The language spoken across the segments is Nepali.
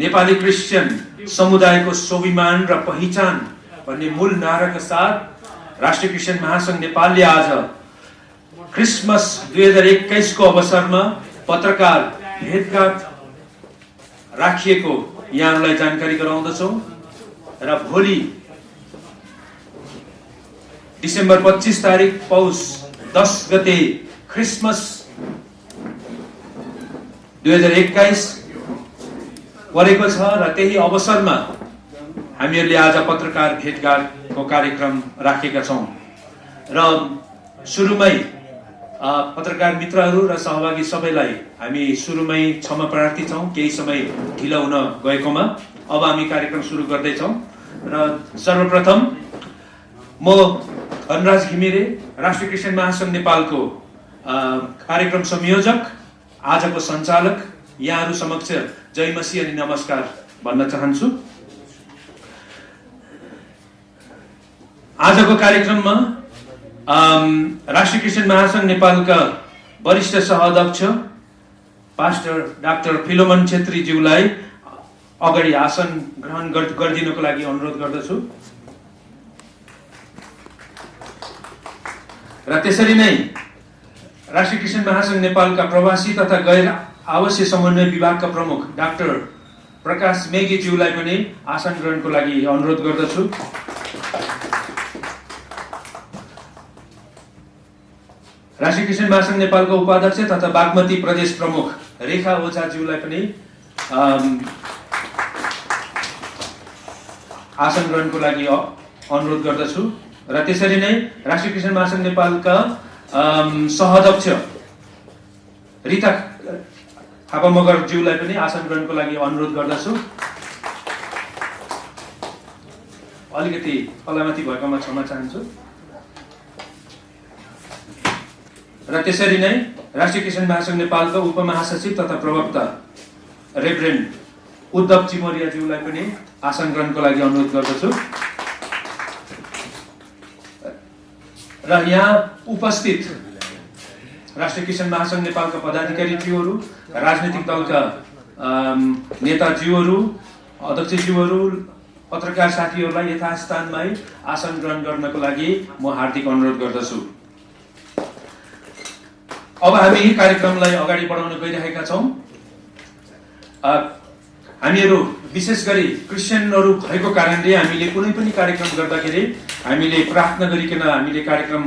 नेपाली क्रिस्चियन समुदायको स्वाभिमान र पहिचान भन्ने मूल नाराका साथ राष्ट्रिय क्रिस्चियन महासंघ नेपालले आज क्रिसमस 2021 को अवसरमा पत्रकार भेटघाट राखिएको यहाँहरूलाई जानकारी गराउँदछौं र भोलि डिसेम्बर 25 तारिक पौष 10 गते क्रिसमस 2021 परेको छ र त्यही अवसरमा हामीहरूले आज पत्रकार भेटघाटको कार्यक्रम राखेका छौं र सुरुमै पत्रकार मित्रहरू र सहभागी सबैलाई हामी सुरुमै क्षमा प्रार्थी छौं केही समय ढिलो हुन गएकोमा। अब हामी कार्यक्रम सुरु गर्दै छौं र सर्वप्रथम म धनराज घिमिरे राष्ट्रिय क्रिस्चियन महासंघ नेपालको कार्यक्रम संयोजक आजको सञ्चालक यहाँहरू समक्ष जय मसीह अनि नमस्कार भन्न चाहन्छु। आजको कार्यक्रममा राष्ट्रिय क्रिस्चियन महासंघ नेपालका वरिष्ठ सहअध्यक्ष पास्टर डाक्टर फिलोमन छेत्रीज्यूलाई अगाडि आसन ग्रहण गरिदिनको लागि अनुरोध गर्दछु र त्यसरी नै राष्ट्रिय क्रिस्चियन महासंघ नेपालका प्रवासी तथा गैर आवासीय समन्वय विभागका प्रमुख डाक्टर प्रकाश मेगीज्यूलाई पनि आसन ग्रहणको लागि अनुरोध गर्दछु। राष्ट्रिय क्रिस्चियन महासंघ नेपालको उपाध्यक्ष तथा बागमती प्रदेश प्रमुख रेखा ओझाज्यूलाई पनि आसन ग्रहणको लागि अनुरोध गर्दछु र त्यसरी नै राष्ट्रिय क्रिस्चियन महासंघ नेपालका सहअध्यक्ष रिता थापा मगरज्यूलाई पनि आसन ग्रहणको लागि अनुरोध गर्दछु। अलिकति तलमाथि भएकोमा क्षमा चाहन्छु र त्यसरी नै राष्ट्रिय क्रिस्चियन महासंघ नेपालका उपमहासचिव तथा प्रवक्ता रेभरेन्ड उद्धव चिमोरियाज्यूलाई पनि आसन ग्रहणको लागि अनुरोध गर्दछु र यहाँ उपस्थित राष्ट्रिय क्रिस्चियन महासंघ नेपालका पदाधिकारीज्यूहरू, राजनीतिक दलका नेताज्यूहरू, अध्यक्षज्यूहरू, पत्रकार साथीहरूलाई यथास्थानमै आसन ग्रहण गर्नको लागि म हार्दिक अनुरोध गर्दछु। अब हामी कार्यक्रमलाई अगाडि बढाउन गइरहेका छौं। हामीहरू विशेष गरी क्रिस्चियनहरू भएको कारणले हामीले कुनै पनि कार्यक्रम गर्दाखेरि हामीले प्रार्थना गरिकन हामीले कार्यक्रम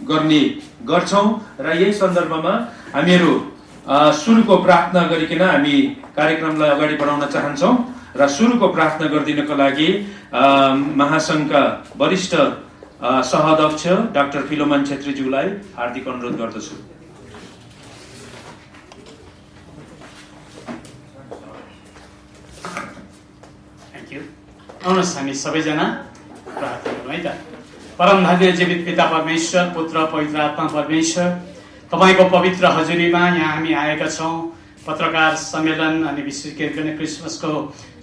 गर्ने गर्छौं र यही सन्दर्भमा हामीहरू सुरुको प्रार्थना गरिकन हामी कार्यक्रमलाई अगाडि बढाउन चाहन्छौं र सुरुको प्रार्थना गरिदिनको लागि महासंघका वरिष्ठ सहअध्यक्ष डाक्टर फिलोमन छेत्रीज्यूलाई हार्दिक अनुरोध गर्दछु। आउनुहोस् हामी सबैजना प्रार्थना गरौँ है त। परम धन्य जीवित पिता परमेश्वर, पुत्र पवित्र आत्मा परमेश्वर, तपाईको पवित्र हजुरीमा यहाँ हामी आएका छौं पत्रकार सम्मेलन अनि विशेष गरी क्रिसमसको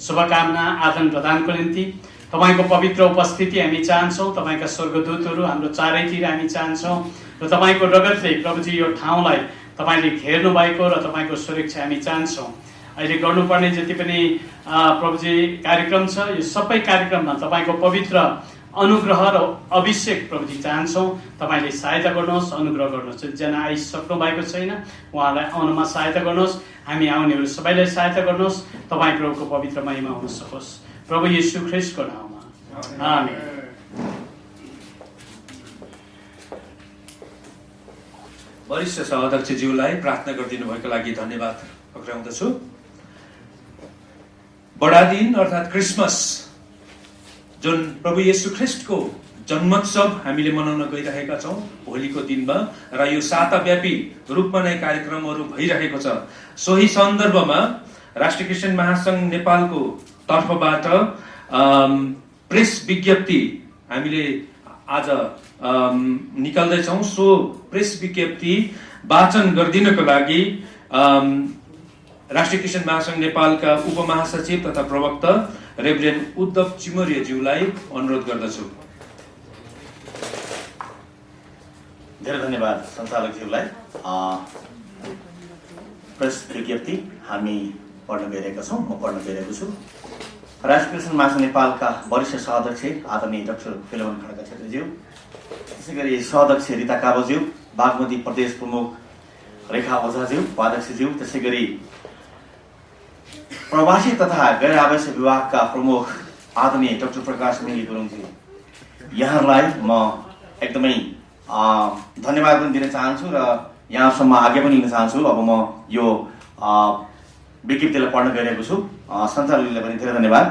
शुभकामना आदान प्रदानको निम्ति तपाईको पवित्र उपस्थिति हामी चाहन्छौं। तपाईका स्वर्गदूतहरू हाम्रो चारैतिर हामी चाहन्छौं र तपाईको रगतले प्रभुजी यो ठाउँलाई तपाईले घेर्नु भएको र तपाईको सुरक्षा हामी चाहन्छौं। अहिले गर्नुपर्ने जति पनि प्रभुजी कार्यक्रम छ यो सबै कार्यक्रममा तपाईको पवित्र अनुग्रह र अभिषेक प्रभुजी चाहन्छौं। तपाईले सहायता गर्नुहोस्, अनुग्रह गर्नुहोस्। जना आइसक्नु भएको छैन उहाँलाई आउनमा सहायता गर्नुहोस्। हामी आउनेहरू सबैलाई सहायता गर्नुहोस्। तपाई प्रभुको पवित्र महिमा हुन सकोस्। प्रभु येशू ख्रीष्टको नाममा आमेन। वरिष्ठ सहअध्यक्षज्यूलाई प्रार्थना गरिदिनु भएको लागि धन्यवाद पक्राउँदछु। बडा दिन अर्थात् क्रिसमस जुन प्रभु येशू ख्रीष्टको जन्मोत्सव हामीले मनाउन गइरहेका छौं भोलिको दिनमा र यो साताव्यापी रूपमा नै कार्यक्रमहरू भइरहेको छ। सोही सन्दर्भमा राष्ट्रिय क्रिस्चियन महासंघ नेपालको तर्फबाट प्रेस विज्ञप्ति हामीले आज निकाल्दै छौं। सो प्रेस विज्ञप्ति वाचन गरिदिनको लागि राष्ट्रिय क्रिस्चियन महासंघ नेपालका उपमहासचिव तथा प्रवक्ता रेभरेन्ड उद्धव चिमोरियाज्यूलाई अनुरोध गर्दछु। धेरै धन्यवाद सञ्चालकज्यूलाई। प्रेस विज्ञप्ति हामी पढ्न गइरहेका छौँ, म पढ्न गइरहेको छु। राष्ट्रिय क्रिस्चियन महासङ्घ नेपालका वरिष्ठ सहअध्यक्ष आदरणीय डाक्टर फिलोमन खड्का छेत्रीज्यू, त्यसै गरी सहअध्यक्ष रिता काबोज्यू, बागमती प्रदेश प्रमुख रेखा ओझाज्यू, उपाध्यक्षज्यू, त्यसै गरी प्रवासी तथा गैर आवासीय विभागका प्रमुख आदरणीय डाक्टर प्रकाश मेली गुरुङज्यू, यहाँहरूलाई म एकदमै धन्यवाद पनि दिन चाहन्छु र यहाँसम्म आगे पनि लिन चाहन्छु। अब म यो विज्ञप्तिलाई पढ्न गइरहेको छु। सञ्चालकलाई पनि धेरै धन्यवाद।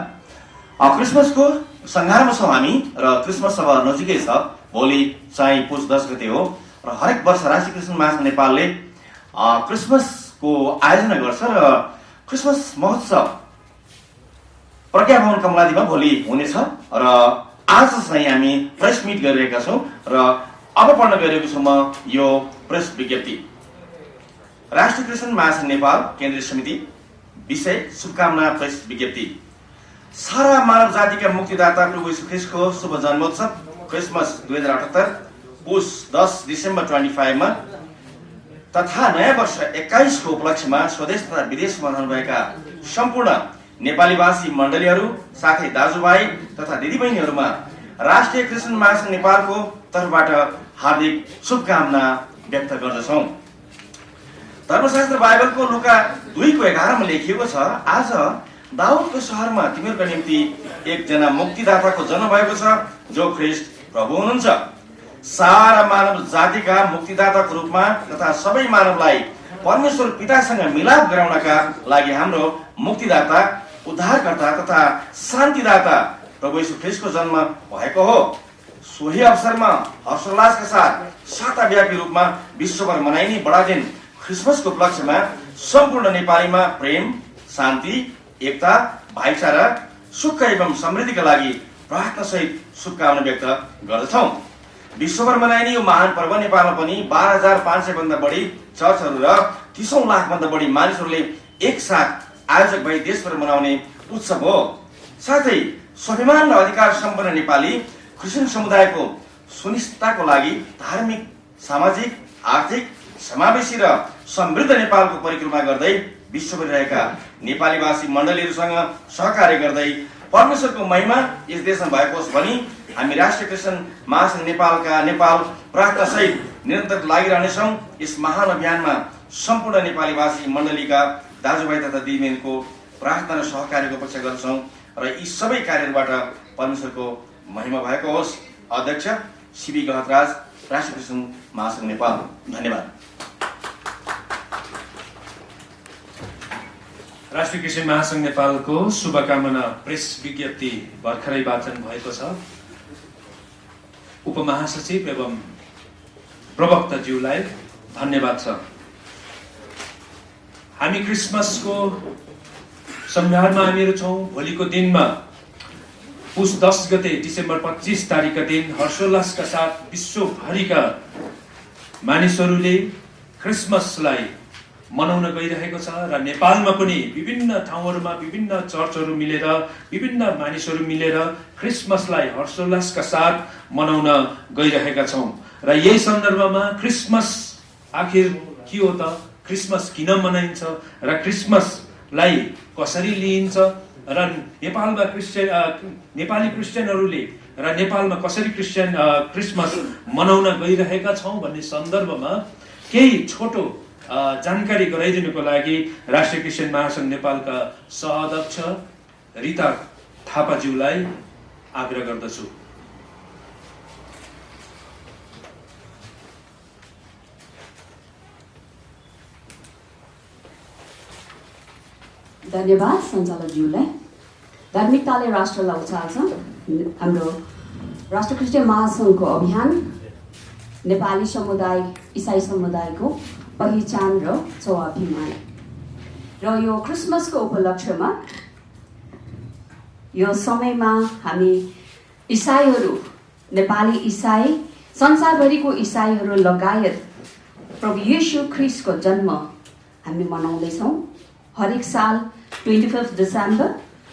क्रिसमसको सङ्घारमा छौँ हामी र क्रिसमस अब नजिकै छ। भोलि चाहिँ पुस 10 गते हो र हरेक वर्ष राष्ट्रिय क्रिस्चियन महासङ्घ नेपालले क्रिसमसको आयोजना गर्छ र क्रिसमस महोत्सव प्रज्ञा भवन कमलादीमा भोलि हुनेछ र आज चाहिँ हामी प्रेस मिट गरिरहेका छौँ र अब पढ्न गइरहेको छु म यो प्रेस विज्ञप्ति। राष्ट्रिय क्रिस्चियन महासङ्घ नेपाल केन्द्रीय समिति, विषय शुभकामना प्रेस विज्ञप्ति। सारा मानव जातिका मुक्तिदाता प्रभु यीशु ख्रीष्टको शुभ जन्मोत्सव क्रिसमस 2078 पुस 10 डिसेम्बर 25 मा तथा नयाँ वर्ष 21 को उपलक्ष्यमा स्वदेश तथा विदेशमा रहनुभएका सम्पूर्ण नेपालीभाषी मण्डलीहरू साथै दाजुभाइ तथा दिदीबहिनीहरूमा राष्ट्रिय क्रिस्चियन महासङ्घ नेपालको तर्फबाट हार्दिक शुभकामना व्यक्त गर्दछौँ। धर्मशास्त्र बाइबलको लुका 2:11 मा लेखिएको छ, आज दाउदको सहरमा तिमीहरूका निम्ति एकजना मुक्तिदाताको जन्म भएको छ जो ख्रीष्ट प्रभु हुनुहुन्छ। सारा मानव जातिका मुक्तिदाताको रूपमा तथा सबै मानवलाई परमेश्वर पितासँग मिलाप गराउनका लागि हाम्रो मुक्तिदाता, उद्धारकर्ता तथा शान्तिदाता प्रभु यीशु ख्रीष्टको जन्म भएको हो। सोही अवसरमा हर्षोल्लासका साथ साताव्यापी रूपमा विश्वभर मनाइने बडा दिन क्रिसमसको उपलक्ष्यमा सम्पूर्ण नेपालीमा प्रेम, शान्ति, एकता, भाइचारा, सुख एवं समृद्धिका लागि प्रार्थनासहित शुभकामना व्यक्त गर्दछौँ। विश्वभर मनाइने यो महान पर्व नेपालमा पनि 12,500 भन्दा बढी चर्चहरू र 30 लाख भन्दा बढी मानिसहरूले एकसाथ आयोजक भई देशभर मनाउने उत्सव हो। साथै स्वाभिमान र अधिकार सम्पन्न नेपाली क्रिस्चियन समुदायको सुनिश्चितताको लागि धार्मिक, सामाजिक, आर्थिक, समावेशी र समृद्ध नेपालको परिक्रमा गर्दै विश्वभरि रहेका नेपालीभाषी मण्डलीहरूसँग सहकार्य गर्दै परमेश्वरको महिमा यस देशमा भएको होस् भनी हामी राष्ट्रिय क्रिस्चियन महासङ्घ नेपाल प्रार्थना सहित निरन्तर लागिरहनेछौँ। यस महान अभियानमा सम्पूर्ण नेपालीभाषी मण्डलीका दाजुभाइ तथा दिदीबहिनीको प्रार्थना र सहकार्यको अपेक्षा गर्छौँ र यी सबै कार्यहरूबाट परमेश्वरको महिमा भएको होस्। अध्यक्ष सीबी गहतराज, राष्ट्रिय क्रिस्चियन महासङ्घ नेपाल। धन्यवाद। राष्ट्रिय क्रिस्चियन महासङ्घ नेपालको शुभकामना प्रेस विज्ञप्ति भर्खरै वाचन भएको छ। उपमहासचिव एवं प्रवक्ताज्यूलाई धन्यवाद छ। हामी क्रिसमसको सङ्घारमा हामीहरू छौँ। भोलिको दिनमा पुस 10 गते डिसेम्बर 25 तारिकका दिन हर्षोल्लासका साथ विश्वभरिका मानिसहरूले क्रिसमसलाई मनाउन गइरहेको छ र नेपालमा पनि विभिन्न ठाउँहरूमा विभिन्न चर्चहरू मिलेर, विभिन्न मानिसहरू मिलेर क्रिसमसलाई हर्षोल्लासका साथ मनाउन गइरहेका छौँ। र यही सन्दर्भमा क्रिसमस आखिर के हो त, क्रिसमस किन मनाइन्छ र क्रिसमसलाई कसरी लिइन्छ र नेपाली क्रिस्चियनहरूले र नेपालमा कसरी क्रिसमस मनाउन गइरहेका छौँ भन्ने सन्दर्भमा केही छोटो जानकारी गराइदिनुको लागि राष्ट्रिय क्रिस्चियन महासङ्घ नेपालका सहअध्यक्ष रिता थापाज्यूलाई आग्रह गर्दछु। धन्यवाद सञ्चालकज्यूलाई। धार्मिकताले राष्ट्रलाई उचाल्छ। हाम्रो राष्ट्रिय क्रिस्चियन महासङ्घको अभियान नेपाली समुदाय, इसाई समुदायको पहिचान र स्वाभिमान र यो क्रिसमसको उपलक्ष्यमा यो समयमा हामी इसाईहरू, नेपाली इसाई, संसारभरिको इसाईहरू लगायत प्रभु येशू ख्रीष्टको जन्म हामी मनाउँदैछौँ। हरेक साल 25 डिसेम्बर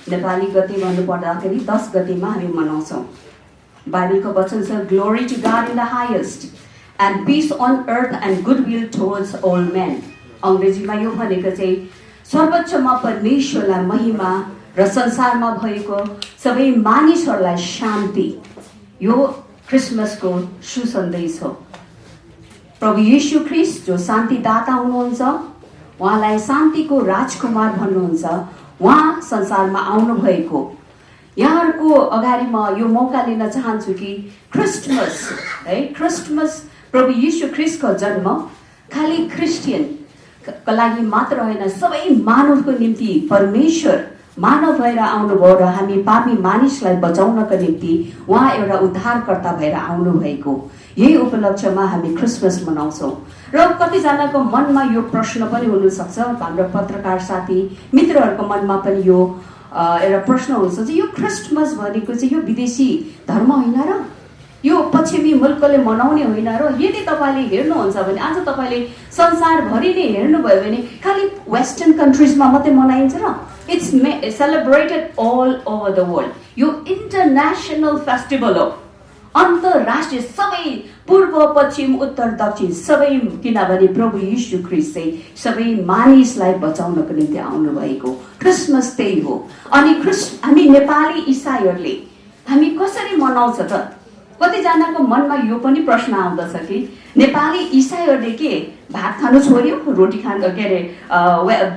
नेपाली गते भन्नुपर्दाखेरि 10 गतेमा हामी मनाउँछौँ। बाइबलको वचन छ, glory to God in the highest and peace on earth and goodwill towards all men। अङ्ग्रेजीमा यो भनेको चाहिँ सर्वोच्चमा परमेश्वरलाई महिमा र संसारमा भएको सबै मानिसहरूलाई शान्ति। यो क्रिसमसको सुसन्देश हो। प्रभु येशू ख्रीष्ट जो शान्तिदाता हुनुहुन्छ, उहाँलाई शान्तिको राजकुमार भन्नुहुन्छ, उहाँ संसारमा आउनु भएको। यहाँहरूको अगाडि म यो मौका लिन चाहन्छु कि क्रिस्टमस है, क्रिस्टमस प्रभु येशू ख्रीष्टको जन्म खालि क्रिस्चियनको लागि मात्र होइन, सबै मानवको निम्ति परमेश्वर मानव भएर आउनुभयो र हामी पापी मानिसलाई बचाउनको निम्ति उहाँ एउटा उद्धारकर्ता भएर आउनु भएको। यही उपलक्ष्यमा हामी क्रिसमस मनाउँछौँ। र कतिजनाको मनमा यो प्रश्न पनि हुनसक्छ, हाम्रो पत्रकार साथी मित्रहरूको मनमा पनि यो एउटा प्रश्न हुन्छ चाहिँ यो क्रिसमस भनेको चाहिँ यो विदेशी धर्म होइन र, यो पश्चिमी मुलुकले मनाउने होइन र। यदि तपाईँले हेर्नुहुन्छ भने आज तपाईँले संसारभरि नै हेर्नुभयो भने खालि वेस्टर्न कन्ट्रिजमा मात्रै मनाइन्छ र। It's celebrated all over the world. यो इन्टरनेसनल फेस्टिभल हो, अन्तर्राष्ट्रिय, सबै पूर्व पश्चिम उत्तर दक्षिण सबै, किनभने प्रभु येशू ख्रीष्ट चाहिँ सबै मानिसलाई बचाउनको निम्ति आउनु भएको। क्रिसमस त्यही हो। अनि हामी नेपाली इसाईहरूले हामी कसरी मनाउँछ त? कतिजनाको मनमा यो पनि प्रश्न आउँदछ कि नेपाली इसाईहरूले के भात खानु छोड्यो, रोटी खानु के अरे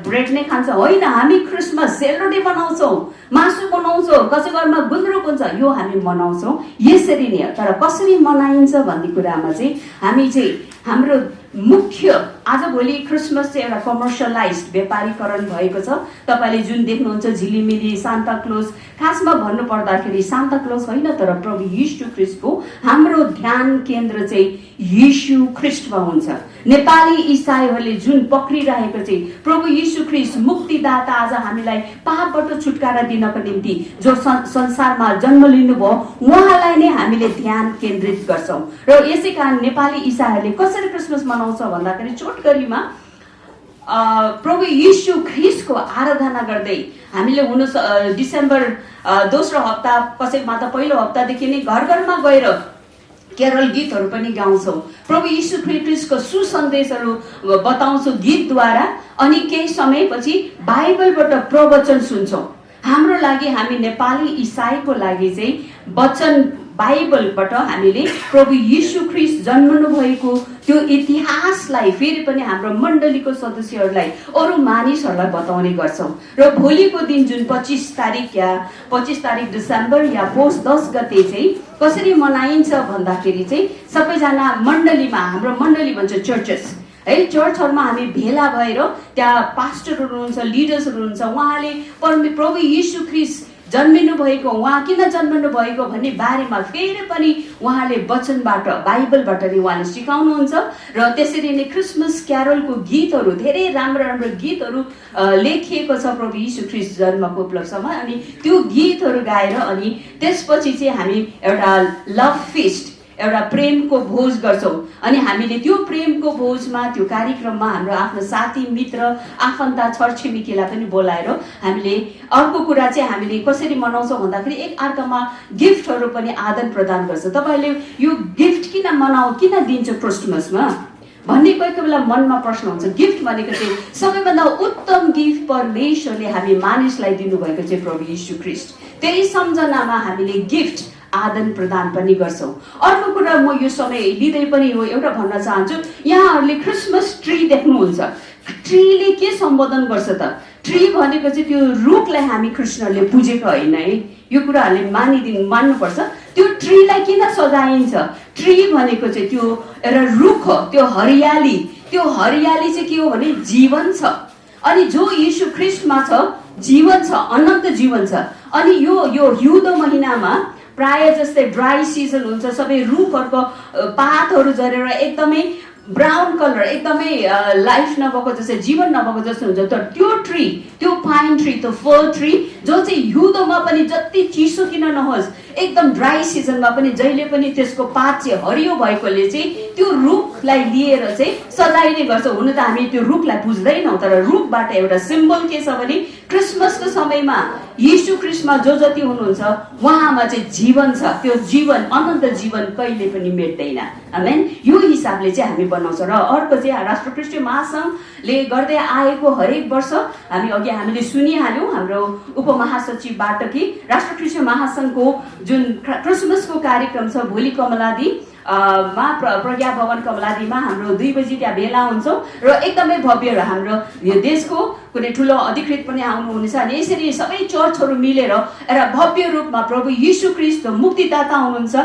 ब्रेड नै खान्छ? होइन, हामी क्रिसमस सेलरोटी बनाउँछौँ, मासु बनाउँछौँ, कसै घरमा गुन्द्रुक हुन्छ, यो हामी मनाउँछौँ यसरी नै। तर कसरी मनाइन्छ भन्ने कुरामा चाहिँ हामी चाहिँ हाम्रो मुख्य आजभोलि क्रिसमस चाहिँ एउटा कमर्सियलाइज व्यापारीकरण भएको छ। तपाईँले जुन देख्नुहुन्छ झिलिमिली सान्ता क्लोज, खासमा भन्नु पर्दाखेरि सान्ता क्लोज होइन, तर प्रभु येशू ख्रीष्टको हाम्रो ध्यान केन्द्र चाहिँ येशू ख्रीष्टमा हुन्छ। नेपाली इसाईहरूले जुन पक्रिरहेको चाहिँ प्रभु येशू ख्रीष्ट मुक्तिदाता, आज हामीलाई पापबाट छुटकारा दिनको निम्ति जो संसारमा जन्म लिनुभयो, उहाँलाई नै हामीले ध्यान केन्द्रित गर्छौँ। र यसै कारण नेपाली इसाईहरूले कसरी क्रिसमस मनाउँछ भन्दाखेरि छोटकरीमा प्रभु येशू ख्रीष्टको आराधना गर्दै हामीले डिसेम्बर दोस्रो हप्ता, कसैमा त पहिलो हप्तादेखि नै घर घरमा गएर केरल गीतहरू पनि गाउँछौँ, प्रभु येशू ख्रीष्टको सुसन्देशहरू बताउँछौँ गीतद्वारा। अनि केही समयपछि बाइबलबाट प्रवचन सुन्छौँ। हाम्रो लागि, हामी नेपाली इसाईको लागि चाहिँ वचन बाइबलबाट हामीले प्रभु येशू ख्रीष्ट जन्मनु भएको त्यो इतिहासलाई फेरि पनि हाम्रो मण्डलीको सदस्यहरूलाई, अरू मानिसहरूलाई बताउने गर्छौँ। र भोलिको दिन जुन 25 तारिक डिसेम्बर या पौष 10 गते चाहिँ कसरी मनाइन्छ भन्दाखेरि चाहिँ सबैजना मण्डलीमा, हाम्रो मण्डली भन्छ चर्चेस है, चर्चहरूमा हामी भेला भएर त्यहाँ पास्टरहरू हुनुहुन्छ, लिडर्सहरू हुनुहुन्छ, उहाँले प्रभु येशू ख्रीष्ट जन्मिनु भएको, उहाँ किन जन्मिनु भएको भन्ने बारेमा फेरि पनि उहाँले वचनबाट, बाइबलबाट नै उहाँले सिकाउनुहुन्छ। र त्यसरी नै क्रिसमस क्यारलको गीतहरू, धेरै राम्रो राम्रो गीतहरू लेखिएको छ प्रभु येशू ख्रीष्ट जन्मको उपलक्ष्यमा। अनि त्यो गीतहरू गाएर अनि त्यसपछि चाहिँ हामी एउटा लभ फिस्ट, एउटा प्रेमको भोज गर्छौँ। अनि हामीले त्यो प्रेमको भोजमा, त्यो कार्यक्रममा हाम्रो आफ्नो साथी मित्र आफन्त छरछिमेकीलाई पनि बोलाएर हामीले अर्को कुरा चाहिँ हामीले कसरी मनाउँछौँ भन्दाखेरि एक अर्कामा गिफ्टहरू पनि आदान प्रदान गर्छ। तपाईँले यो गिफ्ट किन किन दिन्छ क्रिसमसमा भन्ने कोही कोही बेला मनमा प्रश्न हुन्छ। गिफ्ट भनेको चाहिँ सबैभन्दा उत्तम गिफ्ट परमेश्वरले हामी मानिसलाई दिनुभएको चाहिँ प्रभु येशू ख्रीष्ट, त्यही सम्झनामा हामीले गिफ्ट आदान प्रदान पनि गर्छौँ। अर्को कुरा म यो समय लिँदै पनि हो एउटा भन्न चाहन्छु, यहाँहरूले क्रिसमस ट्री देख्नुहुन्छ, ट्रीले के सम्बोधन गर्छ त? ट्री भनेको चाहिँ त्यो रुखलाई हामी कृष्णले पूजेको होइन है, यो कुराहरूले मान्नुपर्छ। त्यो ट्रीलाई किन सजाइन्छ? ट्री भनेको चाहिँ त्यो एउटा रुख हो, त्यो हरियाली चाहिँ के हो भने जीवन छ। अनि जो येशू ख्रीष्टमा छ जीवन छ, अनन्त जीवन छ। अनि यो हिउँदो महिनामा प्राय जस्तै ड्राई सिजन हुन्छ, सबै रुखहरूको पातहरू झरेर एकदमै ब्राउन कलर, एकदमै लाइफ नभएको जस्तै, जीवन नभएको जस्तो हुन्छ। तर त्यो ट्री, त्यो पाइन ट्री, त्यो फर ट्री जो चाहिँ हिउँदोमा पनि जति चिसो किन नहोस् एकदम ड्राई सिजनमा पनि जहिले पनि त्यसको पात चाहिँ हरियो भएकोले चाहिँ त्यो रुखलाई लिएर चाहिँ सजाइने गर्छ। हुन त हामी त्यो रुखलाई बुझ्दैनौँ, तर रुखबाट एउटा सिम्बल के छ भने क्रिसमसको समयमा यीशु ख्रीष्टमा जो जति हुनुहुन्छ उहाँमा चाहिँ जीवन छ। त्यो जीवन अनन्त जीवन कहिले पनि मेट्दैन। आमेन। यो हिसाबले चाहिँ हामी बनाउँछ। र अर्को चाहिँ राष्ट्रक्रिस्टीय महासङ्घले गर्दै आएको हरेक वर्ष हामीले सुनिहाल्यौँ हाम्रो उपमहासचिवबाट कि राष्ट्रक्रिस्टीय महासङ्घको जुन क्रिसमसको कार्यक्रम छ भोलि कमलादी प्रज्ञा भवन कमलादीमा हाम्रो 2 बजी त्यहाँ भेला हुन्छौँ र एकदमै भव्य हाम्रो यो देशको कुनै ठुलो अधिकृत पनि आउनुहुनेछ अनि यसरी सबै चर्चहरू मिलेर एउटा भव्य रूपमा प्रभु यीशु ख्रीष्ट मुक्तिदाता हुनुहुन्छ।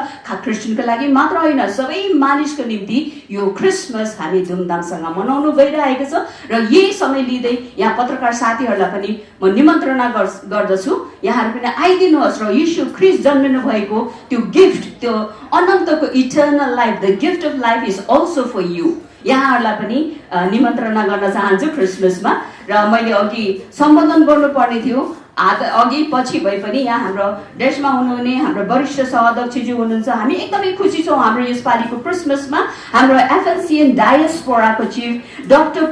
क्रिस्चियनको लागि मात्र होइन, सबै मानिसको निम्ति यो क्रिसमस हामी धुमधामसँग मनाउनु गइरहेको छ। र यही समय लिँदै यहाँ पत्रकार साथीहरूलाई पनि म निमन्त्रणा गर्दछु, यहाँहरू पनि आइदिनुहोस् र यीशु ख्रीष्ट जन्मिनु भएको त्यो गिफ्ट, त्यो अनन्तको eternal life, the gift of life is also for you. यहाँहरूलाई पनि निमन्त्रणा गर्न चाहन्छु क्रिसमसमा। र मैले अघि सम्बोधन गर्नुपर्ने थियो, अघि पछि भए पनि यहाँ हाम्रो देशमा हुनुहुने हाम्रो वरिष्ठ सहअध्यक्षज्यू हुनुहुन्छ। हामी एकदमै खुसी छौँ हाम्रो यसपालिको क्रिसमसमा हाम्रो एफएलसिएन डायस्पोराको चिफ डाक्टर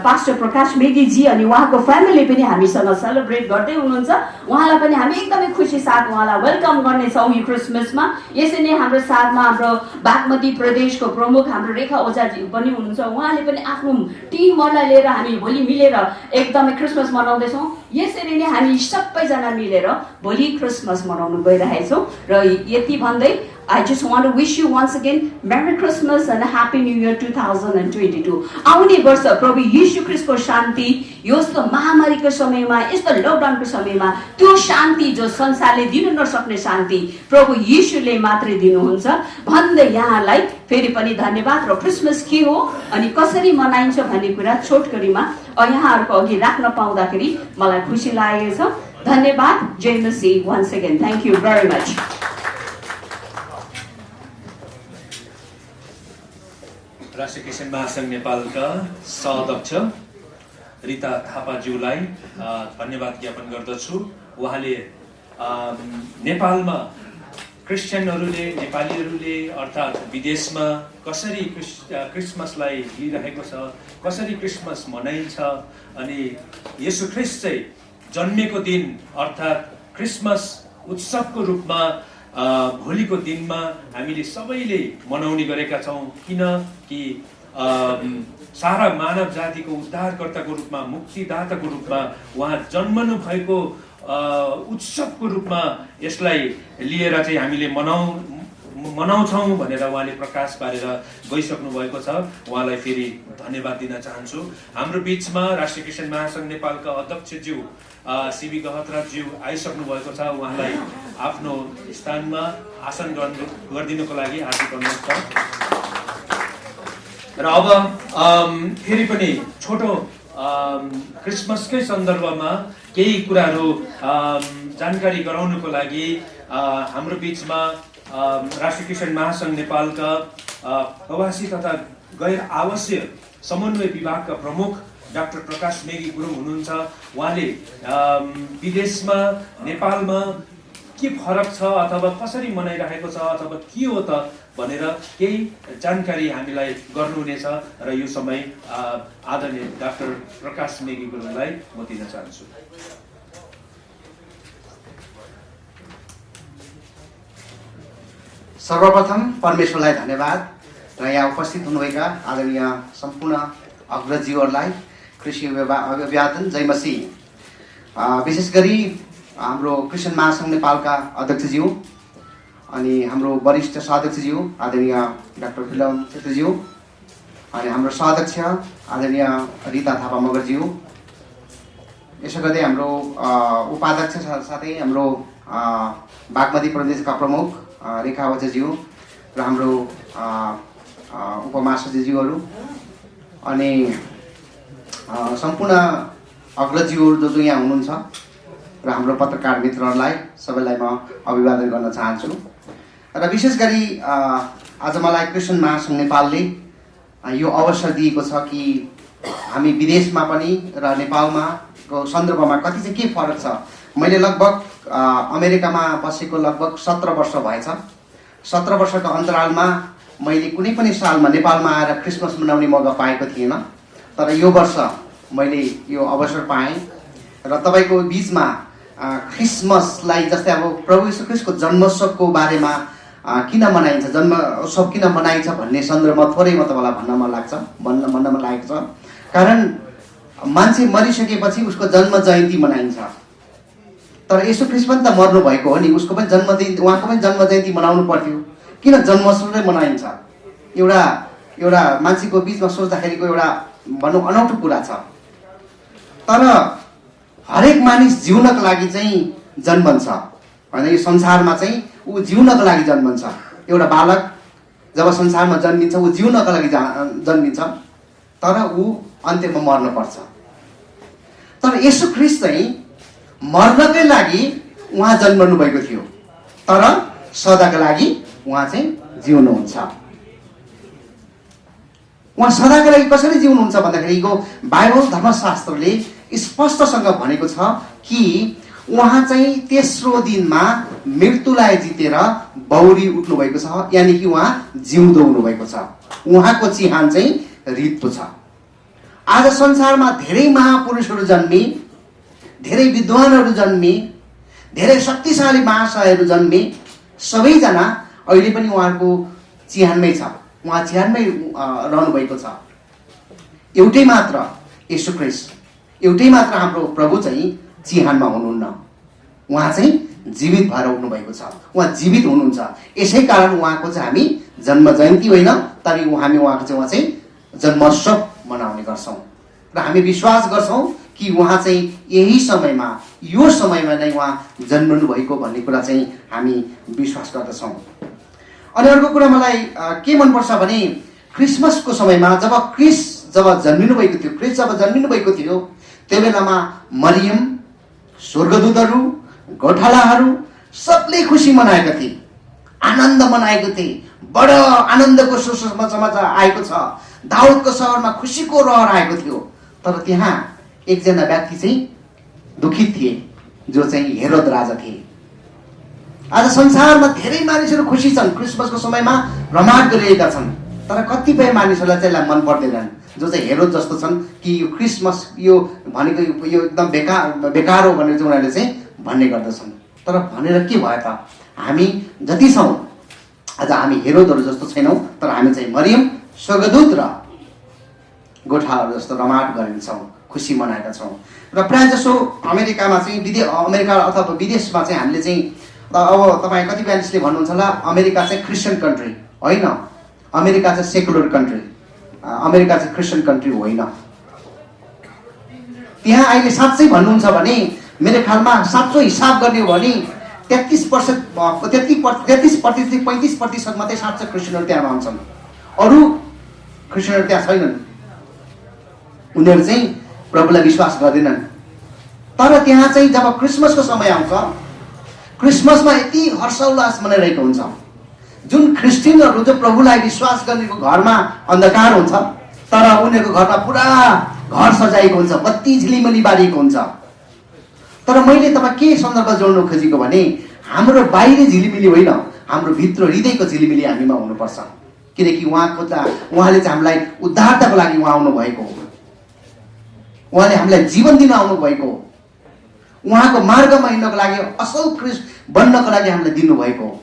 पास्टर प्रकाश मेगीजी अनि उहाँको फ्यामिली पनि हामीसँग सेलिब्रेट गर्दै हुनुहुन्छ। उहाँलाई पनि हामी एकदमै खुसी साथ उहाँलाई वेलकम गर्नेछौँ यो क्रिसमसमा। यसै नै हाम्रो साथमा हाम्रो बागमती प्रदेशको प्रमुख हाम्रो रेखा ओझाजी पनि हुनुहुन्छ। उहाँले पनि आफ्नो टिमहरूलाई लिएर हामी भोलि मिलेर एकदमै क्रिसमस मनाउँदैछौँ। यसरी नै हामी सबैजना मिलेर भोलि क्रिसमस मनाउनु गइरहेछौँ। र यति भन्दै I just want to wish you once again Merry Christmas and Happy New Year 2022. आउने वर्ष प्रभु यीशु ख्रीष्टको शान्ति यस्तो महामारीको समयमा, यस्तो लकडाउनको समयमा त्यो शान्ति जो संसारले दिन नसक्ने शान्ति प्रभु यीशुले मात्रै दिनुहुन्छ भन्दै यहाँलाई फेरि पनि धन्यवाद। र क्रिसमस के हो अनि कसरी मनाइन्छ भन्ने कुरा छोटकरीमा यहाँहरूको अघि राख्न पाउँदाखेरि मलाई खुसी लागेको छ। धन्यवाद। जय मसीह once again. Thank you very much. राष्ट्रिय क्रिस्चियन महासङ्घ नेपालका सहअध्यक्ष रिता थापाज्यूलाई धन्यवाद ज्ञापन गर्दछु। उहाँले नेपालमा क्रिस्चियनहरूले, नेपालीहरूले अर्थात् विदेशमा कसरी क्रिसमसलाई लिइरहेको छ, कसरी क्रिसमस मनाइन्छ अनि येशू ख्रीष्ट चाहिँ जन्मेको दिन अर्थात् क्रिसमस उत्सवको रूपमा भोलिको दिनमा हामीले सबैले मनाउने गरेका छौँ। किनकि सारा मानव जातिको उद्धारकर्ताको रूपमा, मुक्तिदाताको रूपमा उहाँ जन्मनु भएको उत्सवको रूपमा यसलाई लिएर चाहिँ हामीले मनाउँछौँ भनेर उहाँले प्रकाश पारेर गइसक्नु भएको छ। उहाँलाई फेरि धन्यवाद दिन चाहन्छु। हाम्रो बिचमा राष्ट्रिय क्रिस्चियन महासङ्घ नेपालका अध्यक्षज्यू सिबी गहतराज्यू आइसक्नु भएको छ। उहाँलाई आफ्नो स्थानमा आसन गरिदिनुको लागि हार्दिक अनुरोध छ। र अब फेरि पनि छोटो क्रिसमसकै सन्दर्भमा केही कुराहरू जानकारी गराउनुको लागि हाम्रो बिचमा राष्ट्रिय क्रिस्चियन महासङ्घ नेपालका प्रवासी तथा गैर आवासीय समन्वय विभागका प्रमुख डाक्टर प्रकाश मेगी गुरुङ हुनुहुन्छ। उहाँले विदेशमा नेपालमा के फरक छ अथवा कसरी मनाइरहेको छ अथवा के हो त भनेर केही जानकारी हामीलाई गर्नुहुनेछ र यो समय आदरणीय डाक्टर प्रकाश मेगी गुरुङलाई म दिन चाहन्छु। सर्वप्रथम परमेश्वरलाई धन्यवाद र यहाँ उपस्थित हुनुभएका आदरणीय सम्पूर्ण अग्रजीहरूलाई कृषि अभिवादन। जय मसीह। विशेष गरी हाम्रो क्रिस्चियन महासङ्घ नेपालका अध्यक्षज्यू अनि हाम्रो वरिष्ठ सहअध्यक्षज्यू आदरणीय डाक्टर फिलोम छेत्रीज्यू अनि हाम्रो सहअध्यक्ष आदरणीय रिता थापा मगरज्यू, यसो गर्दै हाम्रो उपाध्यक्ष साथै हाम्रो बागमती प्रदेशका प्रमुख रेखा ओझाज्यू र हाम्रो उपमहासचिवज्यूहरू अनि सम्पूर्ण अग्रजीहरू जो यहाँ हुनुहुन्छ र हाम्रो पत्रकार मित्रहरूलाई सबैलाई म अभिवादन गर्न चाहन्छु। र विशेष गरी आज मलाई क्रिस्चियन महासङ्घ नेपालले यो अवसर दिएको छ कि हामी विदेशमा पनि र नेपालमा को सन्दर्भमा कति चाहिँ के फरक छ। मैले लगभग अमेरिकामा बसेको लगभग 17 वर्ष भएछ। 17 वर्षको अन्तरालमा मैले कुनै पनि सालमा नेपालमा आएर क्रिसमस मनाउने मौका पाएको थिएन। तर यो वर्ष मैले यो अवसर पाएँ र तपाईँको बिचमा क्रिसमसलाई जस्तै अब प्रभु यीशु ख्रीष्टको जन्मोत्सवको बारेमा किन मनाइन्छ, जन्म उत्सव किन मनाइन्छ भन्ने सन्दर्भमा थोरै म तपाईँलाई भन्न मन लागेको छ। कारण मान्छे मरिसकेपछि उसको जन्म जयन्ती मनाइन्छ। तर यीशु ख्रीष्ट पनि त मर्नु भएको हो नि, उसको पनि जन्म जयन्ती, उहाँको पनि जन्म जयन्ती मनाउनु पर्थ्यो। किन जन्मोत्सव नै मनाइन्छ? एउटा मान्छेको बिचमा सोच्दाखेरिको एउटा भनौँ अनौठो कुरा छ। तर हरेक मानिस जिउनको लागि चाहिँ जन्मन्छ होइन, यो संसारमा चाहिँ ऊ जिउनको लागि जन्मन्छ। एउटा बालक जब संसारमा जन्मिन्छ ऊ जिउनको लागि जन्मिन्छ, तर ऊ अन्त्यमा मर्नुपर्छ। तर येशू ख्रीष्ट चाहिँ मर्नकै लागि उहाँ जन्मनु भएको थियो, तर सदाको लागि उहाँ चाहिँ जिउनुहुन्छ। उहाँ सदाको लागि कसरी जिउनुहुन्छ भन्दाखेरिको बाइबल धर्मशास्त्रले स्पष्टसँग भनेको छ कि उहाँ चाहिँ तेस्रो दिनमा मृत्युलाई जितेर बौरी उठ्नु भएको छ, यानि कि उहाँ जिउँदो हुनु भएको छ। उहाँको चिहान चाहिँ रित्तो छ। आज संसारमा धेरै महापुरुषहरू जन्मे, धेरै विद्वानहरू जन्मे, धेरै शक्तिशाली महाशयहरू जन्मे, सबैजना अहिले पनि उहाँको चिहानमै छ, उहाँ चिहानमै रहनु भएको छ। एउटै मात्र येशू ख्रीष्ट, एउटै मात्र हाम्रो प्रभु चाहिँ चिहानमा हुनुहुन्न, उहाँ चाहिँ जीवित भएर उठ्नु भएको छ, उहाँ जीवित हुनुहुन्छ। यसै कारण उहाँको चाहिँ हामी जन्म जयन्ती होइन, तर हामी उहाँको चाहिँ जन्मोत्सव मनाउने गर्छौँ र हामी विश्वास गर्छौँ कि उहाँ चाहिँ यही समयमा, यो समयमा नै उहाँ जन्मनु भएको भन्ने कुरा चाहिँ हामी विश्वास गर्दछौँ। अनि अर्को कुरा मलाई के मनपर्छ भने क्रिसमसको समयमा जब जन्मिनु भएको थियो, क्रिस्ट जब जन्मिनु भएको थियो, त्यो बेलामा मरियम, स्वर्गदूतहरू, गोठालाहरू सबले खुसी मनाएका थिए, आनन्द मनाएको थिए। बडो आनन्दको सुसमाचार आएको छ, दाउदको सहरमा खुसीको रहर आएको थियो। तर त्यहाँ एकजना व्यक्ति चाहिँ दुखित थिए, जो चाहिँ हेरोद राजा थिए। आज संसारमा धेरै मानिसहरू खुसी छन्, क्रिसमसको समयमा रमाइलो गरिरहेका छन्, तर कतिपय मानिसहरूलाई चाहिँ मन पर्दैनन्, जो चाहिँ हेरोद जस्तो छन् कि यो क्रिसमस यो भनेको यो एकदम बेकार हो भनेर चाहिँ उनीहरूले चाहिँ भन्ने गर्दछन्। तर भनेर के भयो त, हामी जति छौँ आज हामी हेरोदहरू जस्तो छैनौँ, तर हामी चाहिँ मरियम, स्वर्गदूत र गोठाहरू जस्तो रमाइलो गरेका छौँ, खुसी मनाएका छौँ। र प्रायः जसो अमेरिकामा चाहिँ अमेरिका अथवा विदेशमा चाहिँ हामीले चाहिँ अब तपाईँ कति मानिसले भन्नुहुन्छ होला अमेरिका चाहिँ क्रिस्चियन कन्ट्री होइन, अमेरिका चाहिँ सेकुलर कन्ट्री, अमेरिका चाहिँ क्रिस्चियन कन्ट्री होइन। त्यहाँ अहिले साँच्चै भन्नुहुन्छ भने मेरो ख्यालमा साँचो हिसाब गर्ने हो भने 35% मात्रै साँच्चै क्रिस्चियनहरू त्यहाँ रहन्छन्, अरू क्रिस्चियनहरू त्यहाँ छैनन्। उनीहरू चाहिँ प्रभुलाई विश्वास गर्दैनन्। तर त्यहाँ चाहिँ जब क्रिसमसको समय आउँछ, क्रिसमसमा यति हर्षोल्लास मनाइरहेको हुन्छ। जुन क्रिस्चियनहरू जो प्रभुलाई विश्वास गर्नेको घरमा अन्धकार हुन्छ, तर उनीहरूको घरमा पुरा घर सजाएको हुन्छ, बत्ती झिलिमिली बारिएको हुन्छ। तर मैले तपाईँ के सन्दर्भ जोड्नु खोजेको भने हाम्रो बाहिरी झिलिमिली होइन, हाम्रो भित्र हृदयको झिलिमिली हामीमा हुनुपर्छ। किनकि उहाँले चाहिँ हामीलाई उद्धारताको लागि उहाँ आउनु भएको हो, उहाँले हामीलाई जीवन दिन आउनु भएको हो, उहाँको मार्गमा हिँड्नको लागि असल ख्रिस्ट बन्नको लागि हामीलाई दिनुभएको हो।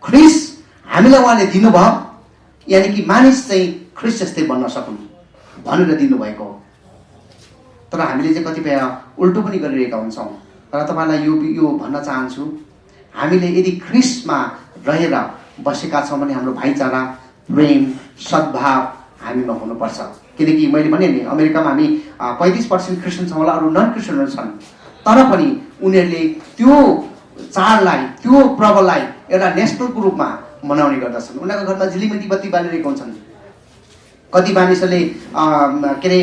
ख्रिस्ट हामीलाई उहाँले दिनुभयो, यानि कि मानिस चाहिँ ख्रिस्ट जस्तै बन्न सकुन् भनेर दिनुभएको हो। तर हामीले चाहिँ कतिपय उल्टो पनि गरिरहेका हुन्छौँ। तर तपाईँलाई यो भन्न चाहन्छु, हामीले यदि ख्रिस्टमा रहेर बसेका छौँ भने हाम्रो भाइचारा, प्रेम, सद्भाव हामीमा हुनुपर्छ। किनकि मैले भने नि अमेरिकामा हामी 35% क्रिस्चियन छौँ होला, अरू नन क्रिस्चियनहरू छन्, तर पनि उनीहरूले त्यो चाडलाई, त्यो पर्वलाई एउटा नेसनलको रूपमा मनाउने गर्दछन्। उनीहरूको घरमा झिलिमिली बत्ती बालिरहेको हुन्छन्। कति मानिसहरूले के अरे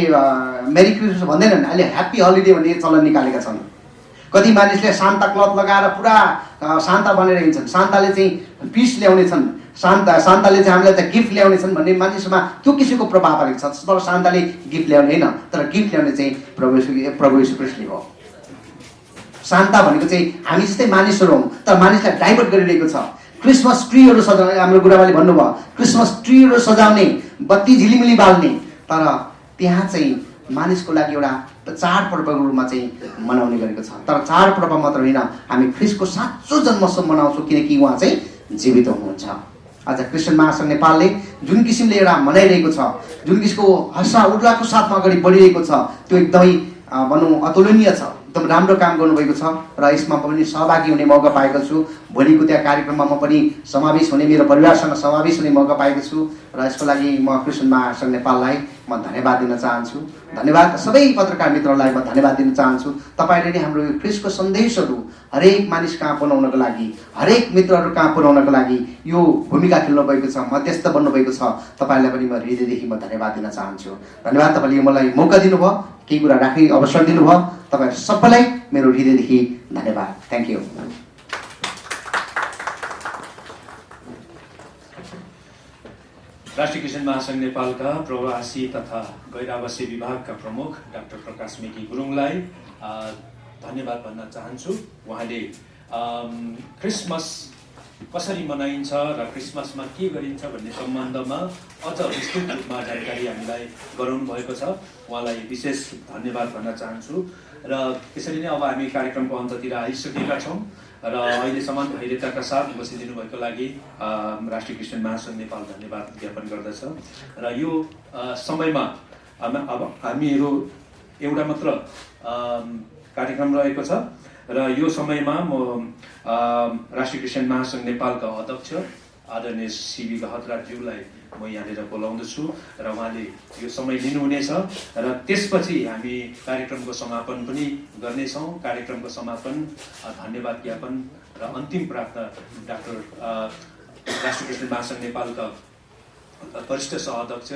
मेरी क्रिसमस भन्दैनन्, अहिले ह्याप्पी हलिडे भन्ने चलन निकालेका छन्। कति मानिसले सान्ता क्लथ लगाएर पुरा सान्ता बनेर हिँड्छन्, सान्ताले चाहिँ पिस ल्याउने छन्, शान्ताले चाहिँ हामीलाई त गिफ्ट ल्याउनेछन् भन्ने मानिसमा त्यो किसिमको प्रभाव परेको छ। तर शान्ताले गिफ्ट ल्याउने होइन, तर गिफ्ट ल्याउने चाहिँ प्रभु येशू ख्रीष्टले हो। शान्ता भनेको चाहिँ हामी जस्तै मानिसहरू हौँ, तर मानिसलाई डाइभर्ट गरिरहेको छ। क्रिसमस ट्रीहरू सजाउने, हाम्रो गुरुआमाले भन्नुभयो क्रिसमस ट्रीहरू सजाउने, बत्ती झिलिमिली बाल्ने, तर त्यहाँ चाहिँ मानिसको लागि एउटा चाडपर्वको रूपमा चाहिँ मनाउने गरेको छ। तर चाडपर्व मात्र होइन, हामी ख्रीष्टको साँचो जन्मोत्सव मनाउँछौँ, किनकि उहाँ चाहिँ जीवित हुनुहुन्छ। आज क्रिस्चियन महासङ्घ नेपालले जुन किसिमले एउटा मनाइरहेको छ, जुन किसिमको हर्षा उल्लासको साथमा अगाडि बढिरहेको छ, त्यो एकदमै भनौँ अतुलनीय छ। एकदम राम्रो काम गर्नुभएको छ र यसमा पनि सहभागी हुने मौका पाएको छु। भोलिको त्यहाँ कार्यक्रममा म पनि समावेश हुने, मेरो परिवारसँग समावेश हुने मौका पाएको छु र यसको लागि म क्रिस्चियन महासङ्घ नेपाललाई म धन्यवाद दिन चाहन्छु। धन्यवाद सबै पत्रकार मित्रहरूलाई म धन्यवाद दिन चाहन्छु। तपाईँले नै हाम्रो यो ख्रीष्टको सन्देशहरू हरेक मानिस कहाँ पुर्याउनको लागि, हरेक मित्रहरू कहाँ पुर्याउनको लागि यो भूमिका खेल्नुभएको छ, मध्यस्थ बन्नुभएको छ। तपाईँलाई पनि म हृदयदेखि म धन्यवाद दिन चाहन्छु। धन्यवाद, तपाईँले मलाई मौका दिनुभयो, केही कुरा राख्ने अवसर दिनुभयो। तपाईँहरू सबैलाई मेरो हृदयदेखि धन्यवाद। Thank you. राष्ट्रिय क्रिस्चियन महासङ्घ नेपालका प्रवासी तथा गैर आवासीय विभागका प्रमुख डाक्टर प्रकाश मेकी गुरुङलाई धन्यवाद भन्न चाहन्छु। उहाँले क्रिसमस कसरी मनाइन्छ र क्रिसमसमा के गरिन्छ भन्ने सम्बन्धमा अझ विस्तृत रूपमा जानकारी हामीलाई गराउनु भएको छ। उहाँलाई विशेष धन्यवाद भन्न चाहन्छु। र त्यसरी नै अब हामी कार्यक्रमको अन्ततिर आइसकेका छौँ र अहिलेसम्म धैर्यताका साथ बसिदिनु भएको लागि राष्ट्रिय क्रिस्चियन महासङ्घ नेपाल धन्यवाद ज्ञापन गर्दछ। र यो समयमा अब हामीहरू एउटा मात्र कार्यक्रम रहेको छ र यो समयमा म राष्ट्रिय क्रिस्चियन महासङ्घ नेपालका अध्यक्ष आदरणीय सिबी गहतराज्यूलाई म यहाँनिर बोलाउँदछु र उहाँले यो समय लिनुहुनेछ र त्यसपछि हामी कार्यक्रमको समापन पनि गर्नेछौँ। कार्यक्रमको समापन धन्यवाद ज्ञापन र अन्तिम प्रार्थना डाक्टर राष्ट्रिय क्रिस्चियन महासङ्घ नेपालका वरिष्ठ सहअध्यक्ष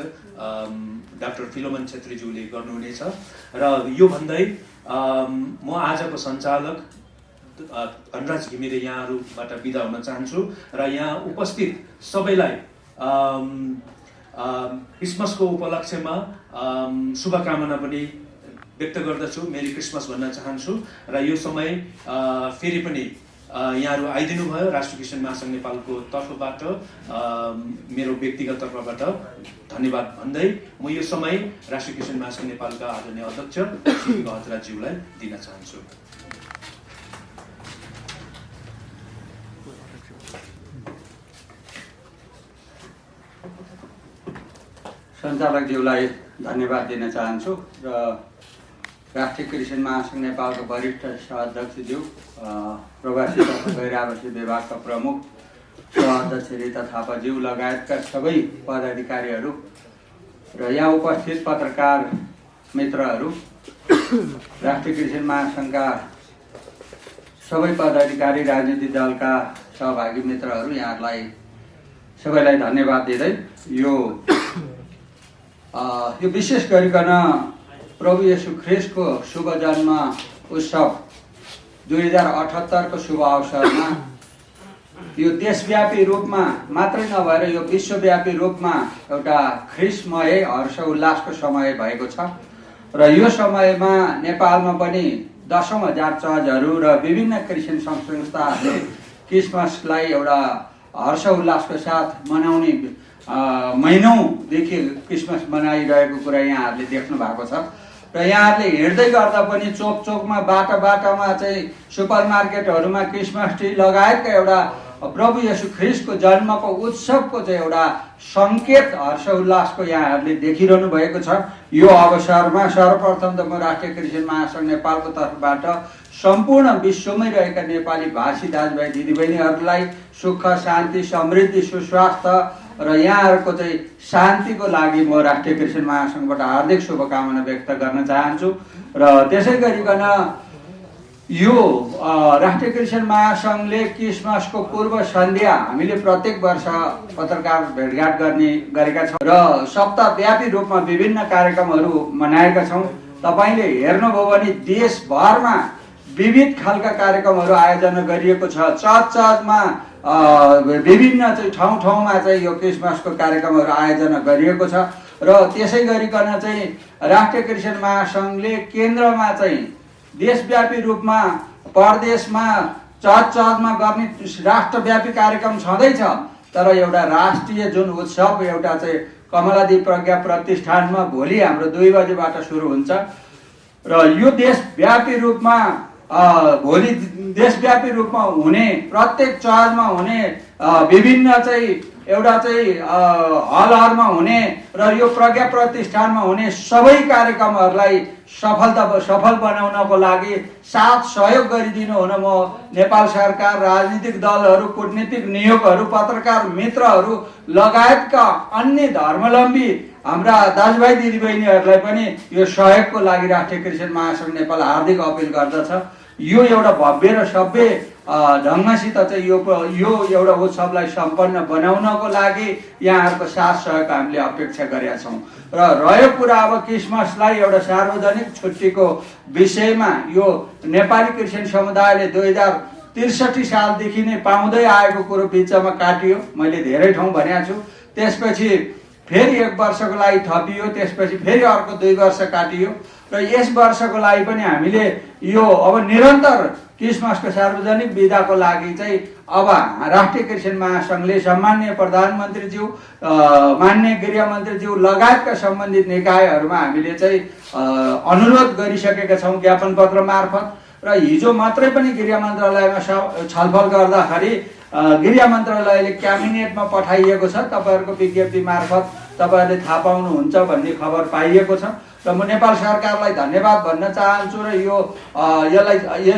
डाक्टर फिलोमन छेत्रीज्यूले गर्नुहुनेछ। र यो भन्दै म आजको सञ्चालक धनराज घिमिरे यहाँहरूबाट बिदा हुन चाहन्छु र यहाँ उपस्थित सबैलाई क्रिसमसको उपलक्ष्यमा शुभकामना पनि व्यक्त गर्दछु। मेरी क्रिसमस भन्न चाहन्छु र यो समय फेरि पनि यहाँहरू आइदिनु भयो। राष्ट्रिय क्रिस्चियन महासङ्घ नेपालको तर्फबाट मेरो व्यक्तिगत तर्फबाट धन्यवाद भन्दै म यो समय राष्ट्रिय क्रिस्चियन महासङ्घ नेपालका आदरणीय अध्यक्ष सिबी गहतराज्यूलाई दिन चाहन्छु। सञ्चालकज्यूलाई धन्यवाद दिन चाहन्छु र राष्ट्रिय क्रिस्चियन महासङ्घ नेपालको वरिष्ठ सहअध्यक्षज्यू, प्रवासी तथा गैर आवासीय विभागका प्रमुख सहअध्यक्ष रीता थापाज्यू लगायतका सबै पदाधिकारीहरू र यहाँ उपस्थित पत्रकार मित्रहरू, राष्ट्रिय क्रिस्चियन महासङ्घका सबै पदाधिकारी, राजनीतिक दलका सहभागी मित्रहरू, यहाँहरूलाई सबैलाई धन्यवाद दिँदै यो विशेष गरिकन प्रभु येशू ख्रीष्टको शुभ जन्म उत्सव 2078 को शुभ अवसरमा यो देशव्यापी रूपमा मात्रै नभएर यो विश्वव्यापी रूपमा एउटा ख्रीष्टमय हर्ष उल्लासको समय भएको छ र यो समयमा नेपालमा पनि दशौं हजार चर्चहरू र विभिन्न क्रिस्चियन संस्थाहरूले क्रिसमसलाई एउटा हर्ष उल्लासको साथ मनाउने महिनौंदेखि क्रिसमस मनाइरहेको कुरा यहाँहरूले देख्नु भएको छ र यहाँहरूले हिँड्दै गर्दा पनि चोक चोकमा बाटामा चाहिँ सुपरमार्केटहरूमा क्रिसमस ट्री लगायतका एउटा प्रभु येशू ख्रीष्टको जन्मको उत्सवको चाहिँ एउटा संकेत हर्ष उल्लासको यहाँहरूले देखिरहनु भएको छ। यो अवसरमा सर्वप्रथम त म राष्ट्रिय क्रिस्चियन महासङ्घ नेपालको तर्फबाट सम्पूर्ण विश्वमै रहेका नेपाली भाषी दाजुभाइ दिदीबहिनीहरूलाई सुख शान्ति समृद्धि सुस्वास्थ्य र यहाँहरूको चाहिँ शान्तिको लागि म राष्ट्रिय क्रिस्चियन महासङ्घबाट हार्दिक शुभकामना व्यक्त गर्न चाहन्छु र त्यसै गरिकन यो राष्ट्रिय क्रिस्चियन महासङ्घले क्रिसमसको पूर्व सन्ध्या हामीले प्रत्येक वर्ष पत्रकार भेटघाट गरेका छौँ र सप्ताहव्यापी रूपमा विभिन्न कार्यक्रमहरू मनाएका छौँ। तपाईँले हेर्नुभयो भने देशभरमा विविध खालका कार्यक्रमहरू आयोजना गरिएको छ। चर्चमा विभिन्न चाहिँ ठाउँ ठाउँमा चाहिँ यो क्रिसमसको कार्यक्रमहरू आयोजना गरिएको छ र त्यसै गरिकन चाहिँ राष्ट्रिय क्रिस्चियन महासङ्घले केन्द्रमा चाहिँ देशव्यापी रूपमा प्रदेशमा चर्चमा गर्ने राष्ट्रव्यापी कार्यक्रम छँदैछ। तर एउटा राष्ट्रिय जुन उत्सव एउटा चाहिँ कमलादी प्रज्ञा प्रतिष्ठानमा भोलि हाम्रो 2 बजेबाट सुरु हुन्छ र यो देशव्यापी रूपमा भोलि देशव्यापी रूपमा हुने प्रत्येक चर्चमा हुने विभिन्न चाहिँ एउटा चाहिँ हलहरूमा हुने र यो प्रज्ञा प्रतिष्ठानमा हुने सबै कार्यक्रमहरूलाई सफल बनाउनको लागि साथ सहयोग गरिदिनु हुन म नेपाल सरकार, राजनीतिक दलहरू, कूटनीतिक नियोगहरू, पत्रकार मित्रहरू लगायतका अन्य धर्मावलम्बी हाम्रा दाजुभाइ दिदीबहिनीहरूलाई पनि यो सहयोगको लागि राष्ट्रिय क्रिस्चियन महासङ्घ नेपाल हार्दिक अपिल गर्दछ। यो एउटा भव्य र सभ्य ढङ्गसित चाहिँ यो एउटा उत्सवलाई सम्पन्न बनाउनको लागि यहाँहरूको साथ सहयोग हामीले अपेक्षा गरेका छौँ। र रह्यो कुरा अब क्रिसमसलाई एउटा सार्वजनिक छुट्टीको विषयमा यो नेपाली क्रिस्चियन समुदायले 2063 सालदेखि नै पाउँदै आएको कुरो बिचमा काटियो, मैले धेरै ठाउँ भनेको छु। त्यसपछि फेरि 1 वर्षको लागि थपियो, त्यसपछि फेरि अर्को 2 वर्ष काटियो र यस वर्षको लागि पनि हामीले यो अब निरन्तर क्रिसमसको सार्वजनिक बिदाको लागि चाहिँ अब राष्ट्रिय क्रिस्चियन महासङ्घले सम्माननीय प्रधानमन्त्रीज्यू, माननीय गृहमन्त्रीज्यू लगायतका सम्बन्धित निकायहरूमा हामीले चाहिँ अनुरोध गरिसकेका छौँ ज्ञापन पत्र मार्फत। र हिजो मात्रै पनि गृह मन्त्रालयमा छलफल गर्दाखेरि गृह मन्त्रालयले क्याबिनेटमा पठाइएको छ। तपाईँहरूको विज्ञप्ति मार्फत तपाईँहरूले थाहा पाउनुहुन्छ भन्ने खबर पाइएको छ र म नेपाल सरकारलाई धन्यवाद भन्न चाहन्छु। र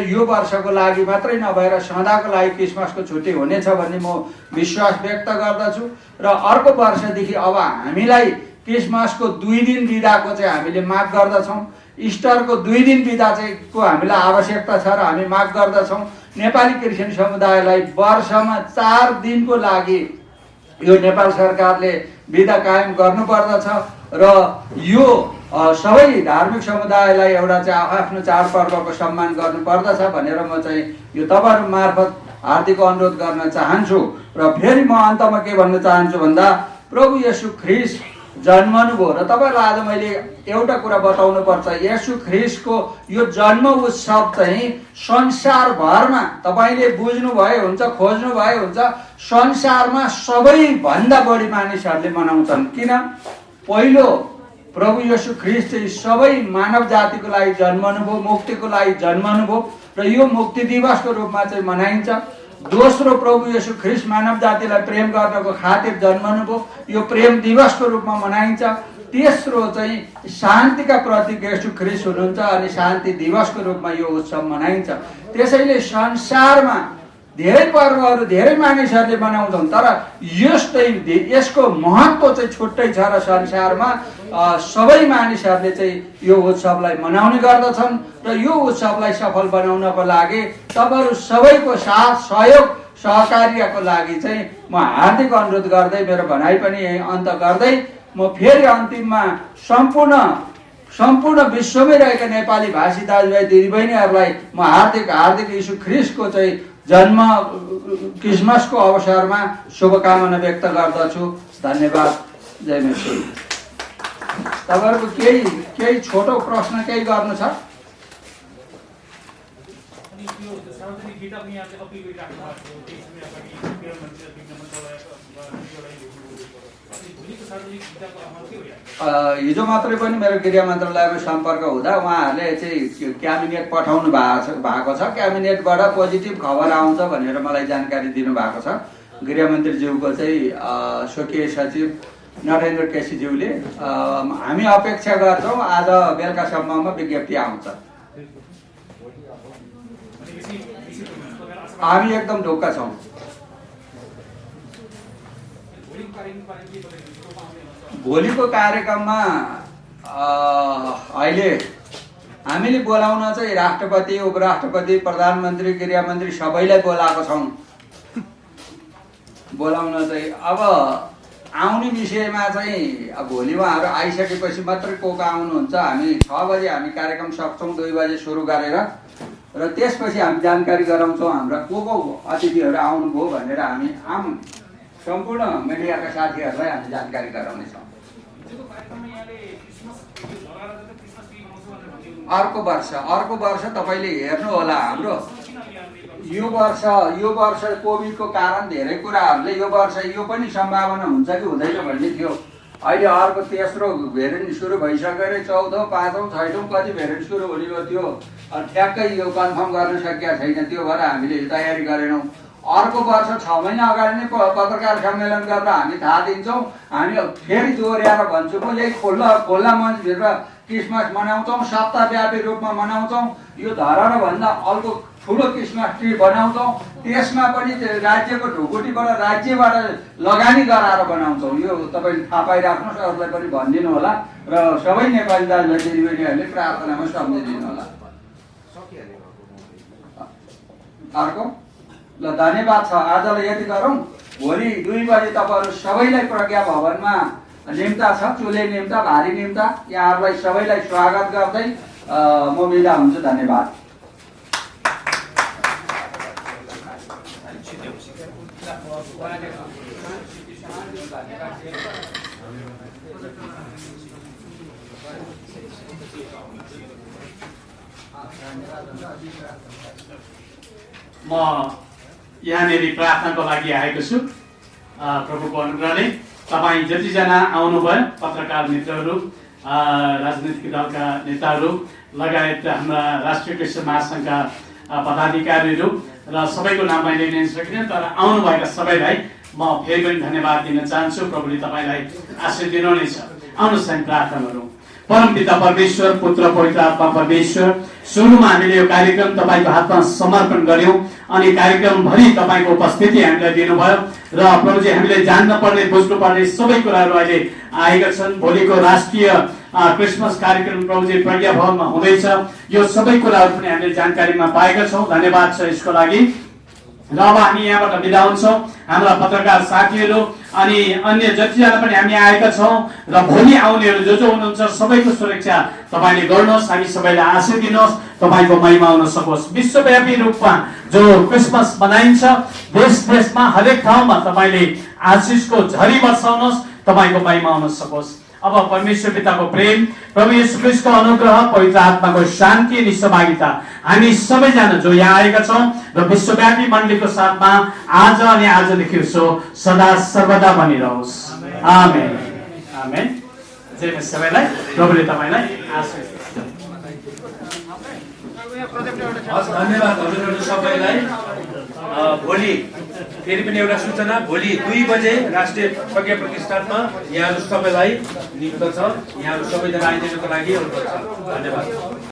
यो वर्षको लागि मात्रै नभएर सदाको लागि क्रिसमसको छुट्टी हुनेछ भन्ने म विश्वास व्यक्त गर्दछु। र अर्को वर्षदेखि अब हामीलाई क्रिसमसको 2 दिन बिदाको चाहिँ हामीले माग गर्दछौँ। इस्टरको 2 दिन बिदा चाहिँ को हामीलाई आवश्यकता छ र हामी माग गर्दछौँ। नेपाली क्रिस्चियन समुदायलाई वर्षमा 4 दिनको लागि यो नेपाल सरकारले बिदा कायम गर्नुपर्दछ र यो सबै धार्मिक समुदायलाई एउटा चाहिँ आफ्नो चाडपर्वको सम्मान गर्नुपर्दछ भनेर म चाहिँ यो तपाईँहरू मार्फत हार्दिक अनुरोध गर्न चाहन्छु। र फेरि म अन्तमा के भन्न चाहन्छु भन्दा प्रभु येशू ख्रीष्ट जन्मनुभयो र तपाईँलाई आज मैले एउटा कुरा बताउनु पर्छ। येशू ख्रीष्टको यो जन्म उत्सव चाहिँ संसारभरमा तपाईँले बुझ्नु भए हुन्छ, खोज्नु भए हुन्छ, संसारमा सबैभन्दा बढी मानिसहरूले मनाउँछन्। किन? पहिलो प्रभु येशू ख्रीष्ट चाहिँ सबै मानव जातिको लागि जन्मनुभयो, मुक्तिको लागि जन्मनुभयो र यो मुक्ति दिवसको रूपमा चाहिँ मनाइन्छ। दोस्रो प्रभु येशू ख्रीष्ट मानव जातिलाई प्रेम गर्नको खातिर जन्मनुभयो, यो प्रेम दिवसको रूपमा मनाइन्छ। तेस्रो चाहिँ शान्तिका प्रतीक येशू ख्रीष्ट हुनुहुन्छ अनि शान्ति दिवसको रूपमा यो उत्सव मनाइन्छ। त्यसैले संसारमा धेरै पर्वहरू धेरै मानिसहरूले मनाउँछन् तर यसको महत्त्व चाहिँ छुट्टै छ र संसारमा सबै मानिसहरूले चाहिँ यो उत्सवलाई मनाउने गर्दछन्। र यो उत्सवलाई सफल बनाउनको लागि तपाईँहरू सबैको साथ सहयोग सहकार्यको लागि चाहिँ म हार्दिक अनुरोध गर्दै मेरो भनाइ पनि यही अन्त गर्दै म फेरि अन्तिममा सम्पूर्ण विश्वमै रहेका नेपाली भाषी दाजुभाइ दिदीबहिनीहरूलाई म हार्दिक येशू ख्रीष्टको चाहिँ जन्म क्रिसमसको अवसरमा शुभकामना व्यक्त गर्दछु। धन्यवाद। जय मसी। तपाईँहरूको केही छोटो प्रश्न केही गर्नु छ? हिजो मात्रै पनि मेरो गृह मन्त्रालयमा सम्पर्क हुँदा उहाँहरूले चाहिँ क्याबिनेट पठाउनु भएको छ। क्याबिनेटबाट पोजिटिभ खबर आउँछ भनेर मलाई जानकारी दिनुभएको छ। गृहमन्त्रीज्यूको चाहिँ स्वकीय सचिव नरेन्द्र केसीज्यूले। हामी अपेक्षा गर्छौँ आज बेलुकासम्ममा विज्ञप्ति आउँछ। हामी एकदम ढुक्क छौँ। भोलिको कार्यक्रममा अहिले हामीले बोलाउन चाहिँ राष्ट्रपति, उपराष्ट्रपति, प्रधानमन्त्री, गृहमन्त्री सबैलाई बोलाएको छौँ। बोलाउन चाहिँ अब आउने विषयमा चाहिँ भोलि उहाँहरू आइसकेपछि मात्रै को आउनुहुन्छ। हामी 6 बजे हामी कार्यक्रम सक्छौँ, 2 बजे सुरु गरेर र त्यसपछि हामी जानकारी गराउँछौँ हाम्रा को अतिथिहरू आउनुभयो भनेर हामी आम सम्पूर्ण मिडियाका साथीहरूलाई हामी जानकारी गराउनेछौँ। अर्को वर्ष तपाईँले हेर्नु होला हाम्रो यो वर्ष कोभिडको कारण धेरै कुराहरूले यो वर्ष यो पनि सम्भावना हुन्छ कि हुँदैन भन्ने थियो। अहिले अर्को तेस्रो भेरिएन्ट सुरु भइसकेर 14औं 5औं 6औं कति भेरिएन्ट सुरु हुने थियो। ठ्याक्कै यो कन्फर्म गर्न सकिएको छैन, त्यो भएर हामीले तयारी गरेनौँ। अर्को वर्ष 6 महिना अगाडि नै पत्रकार सम्मेलन गरेर हामी थाहा दिन्छौँ। हामी फेरि दोहोऱ्याएर भन्छु म, यही खुल्ला मञ्चभित्र क्रिसमस मनाउँछौँ, सप्ताहव्यापी रूपमा मनाउँछौँ। यो धरहराभन्दा अर्को ठुलो क्रिसमस ट्री बनाउँछौँ। त्यसमा पनि राज्यको ढुकुटीबाट राज्यबाट लगानी गराएर बनाउँछौँ। यो तपाईँले थाहा पाइराख्नुहोस्, अरूलाई पनि भनिदिनु होला र सबै नेपाली दाजुभाइ दिदीबहिनीहरूले प्रार्थनामा सम्झिदिनु होला। अर्को ल, धन्यवाद छ। आजलाई यति गरौँ। भोलि 2 बजे तपाईँहरू सबैलाई प्रज्ञा भवनमा निम्ता छ, चुले निम्ता, भारी निम्ता। यहाँहरूलाई सबैलाई स्वागत गर्दै म बिदा हुन्छु। धन्यवाद। म यहाँनिर प्रार्थनाको लागि आएको छु। प्रभुको अनुग्रहले तपाईँ जतिजना आउनुभयो, पत्रकार मित्रहरू, राजनीतिक दलका नेताहरू लगायत हाम्रा राष्ट्रिय क्रिस्चियन महासङ्घका पदाधिकारीहरू र सबैको नाम मैले लिन सकिनँ, तर आउनुभएका सबैलाई म फेरि पनि धन्यवाद दिन चाहन्छु। प्रभुले तपाईँलाई आशीष दिनुहुनेछ। आउनुहोस् हामी प्रार्थना गरौँ। परमपिता परमेश्वर, पुत्र पवित्र आत्मा परमेश्वर, सुरुमा हामीले यो कार्यक्रम तपाईँको हातमा समर्पण गर्यौँ अनि कार्यक्रमभरि तपाईँको उपस्थिति हामीलाई दिनुभयो र प्रभुजी हामीले जान्न पर्ने बुझ्नु पर्ने सबै कुराहरू अहिले आएका छन्। भोलिको राष्ट्रिय क्रिसमस कार्यक्रम प्रभुजी प्रज्ञा भवनमा हुँदैछ। यो सबै कुराहरू पनि हामीले जानकारीमा पाएका छौँ। धन्यवाद छ यसको लागि। र अब हामी यहाँबाट बिदा हुन्छौँ। हाम्रा पत्रकार साथीहरू अनि अन्य जतिजना पनि हामी आएका छौँ र भोलि आउनेहरू जो हुनुहुन्छ सबैको सुरक्षा तपाईँले गर्नुहोस्। हामी सबैलाई आशीष दिनुहोस्। तपाईँको महिमा हुन सकोस्। विश्वव्यापी रूपमा जो क्रिसमस मनाइन्छ देश देशमा हरेक ठाउँमा तपाईँले आशिषको झरी बर्साउनुहोस्। तपाईँको महिमा हुन सकोस्। अब परमेश्वर पिताको प्रेम, प्रभु येशू ख्रीष्टको अनुग्रह, पवित्र आत्माको शान्ति अनि सहभागिता हामी सबैजना जो यहाँ आएका छौँ र विश्वव्यापी मण्डलीको साथमा आज अनि आजदेखि सदा सर्वदा बनिरहोस्। आमेन। आमेन। जय मसीह। सबैलाई प्रभुले तपाईँलाई आशीष दियोस्। धन्यवाद हजुरहरू सबैलाई। भोलि फेरि पनि एउटा सूचना, भोलि 2 बजे राष्ट्रिय प्रज्ञा प्रतिष्ठानमा यहाँहरू सबैलाई नियुक्त छ। यहाँहरू सबैजना आइदिनुको लागि अनुरोध छ। धन्यवाद।